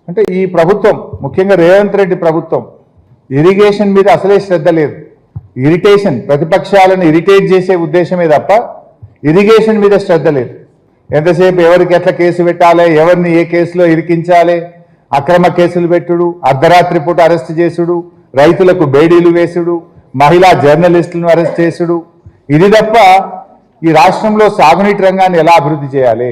అంటే ఈ ప్రభుత్వం ముఖ్యంగా రేవంత్ రెడ్డి ప్రభుత్వం ఇరిగేషన్ మీద అసలే శ్రద్ధ లేదు. ఇరిటేషన్, ప్రతిపక్షాలను ఇరిటేట్ చేసే ఉద్దేశమే తప్ప ఇరిగేషన్ మీద శ్రద్ధ లేదు. ఎంతసేపు ఎవరికి ఎట్లా కేసు పెట్టాలి, ఎవరిని ఏ కేసులో ఇరికించాలి, అక్రమ కేసులు పెట్టుడు, అర్ధరాత్రి పూట అరెస్ట్ చేసుడు, రైతులకు బేడీలు వేసుడు, మహిళా జర్నలిస్టులను అరెస్ట్ చేసుడు, ఇది తప్ప ఈ రాష్ట్రంలో సాగునీటి రంగాన్ని ఎలా అభివృద్ధి చేయాలి,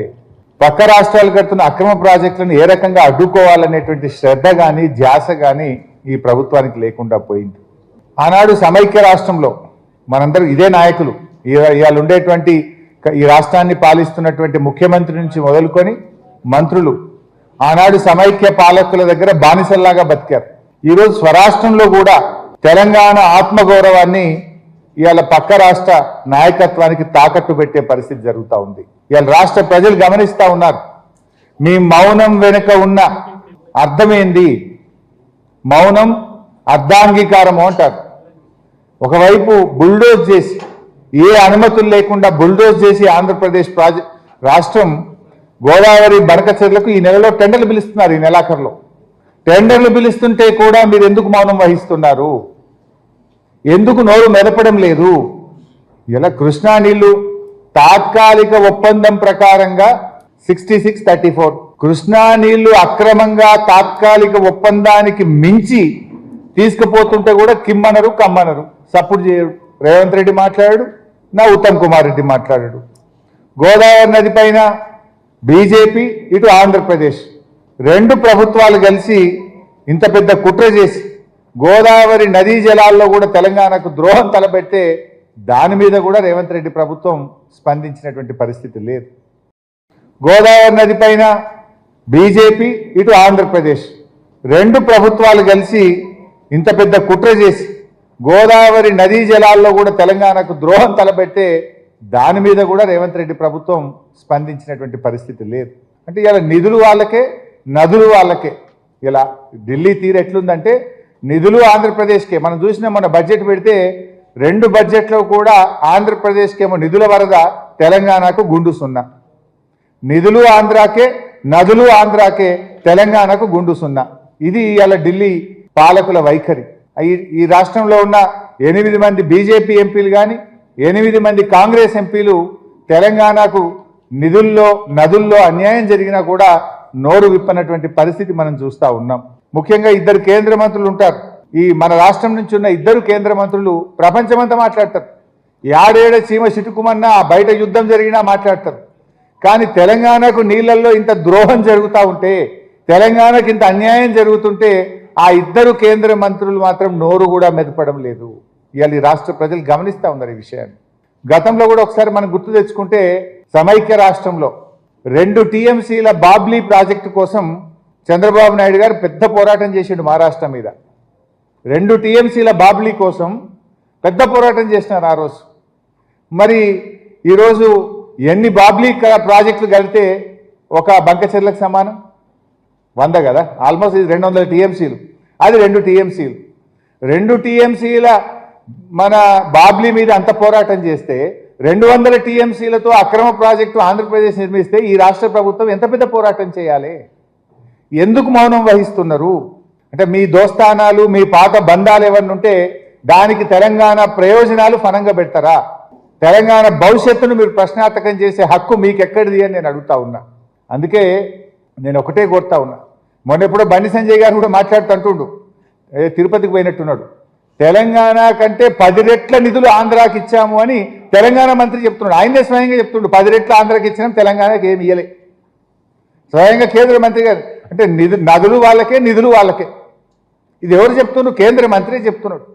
పక్క రాష్ట్రాలు కడుతున్న అక్రమ ప్రాజెక్టులను ఏ రకంగా అడ్డుకోవాలనేటువంటి శ్రద్ధ కానీ ధ్యాస కానీ ఈ ప్రభుత్వానికి లేకుండా పోయింది. ఆనాడు సమైక్య రాష్ట్రంలో మనందరూ ఇదే నాయకులు, ఇవాళ ఉండేటువంటి ఈ రాష్ట్రాన్ని పాలిస్తున్నటువంటి ముఖ్యమంత్రి నుంచి మొదలుకొని మంత్రులు ఆనాడు సమైక్య పాలకుల దగ్గర బానిసల్లాగా బతికారు. ఈరోజు స్వరాష్ట్రంలో కూడా తెలంగాణ ఆత్మగౌరవాన్ని ఇవాళ పక్క రాష్ట్ర నాయకత్వానికి తాకట్టు పెట్టే పరిస్థితి జరుగుతూ ఉంది. ఇవాళ రాష్ట్ర ప్రజలు గమనిస్తూ ఉన్నారు. మీ మౌనం వెనుక ఉన్న అర్థమేంది? మౌనం అర్ధాంగీకారము అంటారు. ఒకవైపు బుల్డోజ్ చేసి, ఏ అనుమతులు లేకుండా బుల్డోజ్ చేసి ఆంధ్రప్రదేశ్ రాష్ట్రం గోదావరి బనకచెర్లకు ఈ నెలలో టెండర్లు పిలుస్తున్నారు. ఈ నెలాఖరులో టెండర్లు పిలుస్తుంటే కూడా మీరు ఎందుకు మౌనం వహిస్తున్నారు? ఎందుకు నోరు మెదపడం లేదు? ఇలా కృష్ణా నీళ్లు తాత్కాలిక ఒప్పందం ప్రకారంగా 66-34 కృష్ణా నీళ్లు అక్రమంగా తాత్కాలిక ఒప్పందానికి మించి తీసుకుపోతుంటే కూడా కిమ్మనరు కమ్మనరు, సపోర్ట్ చేయరు. రేవంత్ రెడ్డి మాట్లాడాడు, నా ఉత్తమ్ కుమార్ రెడ్డి మాట్లాడాడు. గోదావరి నది పైన బీజేపీ, ఇటు ఆంధ్రప్రదేశ్ రెండు ప్రభుత్వాలు కలిసి ఇంత పెద్ద కుట్ర చేసి గోదావరి నదీ జలాల్లో కూడా తెలంగాణకు ద్రోహం తలపెట్టే దాని మీద కూడా రేవంత్ రెడ్డి ప్రభుత్వం స్పందించినటువంటి పరిస్థితి లేదు. గోదావరి నది పైన బీజేపీ, ఇటు ఆంధ్రప్రదేశ్ రెండు ప్రభుత్వాలు కలిసి ఇంత పెద్ద కుట్ర చేసి గోదావరి నదీ జలాల్లో కూడా తెలంగాణకు ద్రోహం తలపెట్టే దాని మీద కూడా రేవంత్ రెడ్డి ప్రభుత్వం స్పందించినటువంటి పరిస్థితి లేదు. అంటే ఇలా నిధులు వాళ్ళకే, నదులు వాళ్ళకే. ఇలా ఢిల్లీ తీరు ఎట్లుందంటే నిధులు ఆంధ్రప్రదేశ్కే. మనం చూసిన మన బడ్జెట్ పెడితే రెండు బడ్జెట్లో కూడా ఆంధ్రప్రదేశ్కేమో నిధుల వరద, తెలంగాణకు గుండు సున్నా. నిధులు ఆంధ్రాకే, నదులు ఆంధ్రాకే, తెలంగాణకు గుండు సున్నా. ఇది ఇలా ఢిల్లీ పాలకుల వైఖరి. ఈ రాష్ట్రంలో ఉన్న 8 మంది బీజేపీ ఎంపీలు కానీ 8 మంది కాంగ్రెస్ ఎంపీలు తెలంగాణకు నిధుల్లో, నదుల్లో అన్యాయం జరిగినా కూడా నోరు విప్పనటువంటి పరిస్థితి మనం చూస్తూ ఉన్నాం. ముఖ్యంగా 2 కేంద్ర మంత్రులు ఉంటారు. ఈ మన రాష్ట్రం నుంచి ఉన్న 2 కేంద్ర మంత్రులు ప్రపంచమంతా మాట్లాడతారు. ఏడేడ చీమ చిటుకుమన్నా, బయట యుద్ధం జరిగినా మాట్లాడతారు. కానీ తెలంగాణకు నీళ్లలో ఇంత ద్రోహం జరుగుతూ ఉంటే, తెలంగాణకు ఇంత అన్యాయం జరుగుతుంటే ఆ 2 కేంద్ర మంత్రులు మాత్రం నోరు కూడా మెదపడం లేదు. ఇవాళ ఈ రాష్ట్ర ప్రజలు గమనిస్తూ ఉన్నారు ఈ విషయాన్ని. గతంలో కూడా ఒకసారి మనం గుర్తు తెచ్చుకుంటే సమైక్య రాష్ట్రంలో 2 టీఎంసీల బాబ్లీ ప్రాజెక్టు కోసం చంద్రబాబు నాయుడు గారు పెద్ద పోరాటం చేసిండు మహారాష్ట్ర మీద. 2 టీఎంసీల బాబ్లీ కోసం పెద్ద పోరాటం చేసినారు ఆ రోజు. మరి ఈరోజు ఎన్ని బాబ్లీ ప్రాజెక్టులు కలిపితే ఒక బంకచెర్లకు సమానం? 100 కదా, ఆల్మోస్ట్ ఇది 200 టీఎంసీలు, అది 2 టీఎంసీలు. 2 టీఎంసీల మన బాబ్లీ మీద అంత పోరాటం చేస్తే 200 టీఎంసీలతో అక్రమ ప్రాజెక్టు ఆంధ్రప్రదేశ్ నిర్మిస్తే ఈ రాష్ట్ర ప్రభుత్వం ఎంత పెద్ద పోరాటం చేయాలి? ఎందుకు మౌనం వహిస్తున్నారు? అంటే మీ దోస్తానాలు, మీ పాత బంధాలు ఏమన్నా ఉంటే దానికి తెలంగాణ ప్రయోజనాలు ఫనంగా పెడతారా? తెలంగాణ భవిష్యత్తును మీరు ప్రశ్నార్థకం చేసే హక్కు మీకు ఎక్కడిది అని నేను అడుగుతా ఉన్నా. అందుకే నేను ఒకటే కోరుతా ఉన్నా. మొన్న ఎప్పుడో బండి సంజయ్ గారు కూడా మాట్లాడుతుంటుండు, తిరుపతికి పోయినట్టున్నాడు. తెలంగాణ కంటే 10 రెట్ల నిధులు ఆంధ్రాకి ఇచ్చాము అని తెలంగాణ మంత్రి చెప్తున్నాడు. ఆయనే స్వయంగా చెప్తుండు, 10 రెట్లు ఆంధ్రాకి ఇచ్చినాం, తెలంగాణకి ఏమి ఇయ్యలే. స్వయంగా కేంద్ర మంత్రి గారు. అంటే నదులు వాళ్ళకే, నిధులు వాళ్ళకే. ఇది ఎవరు చెప్తున్నారు? కేంద్ర మంత్రి చెప్తున్నాడు.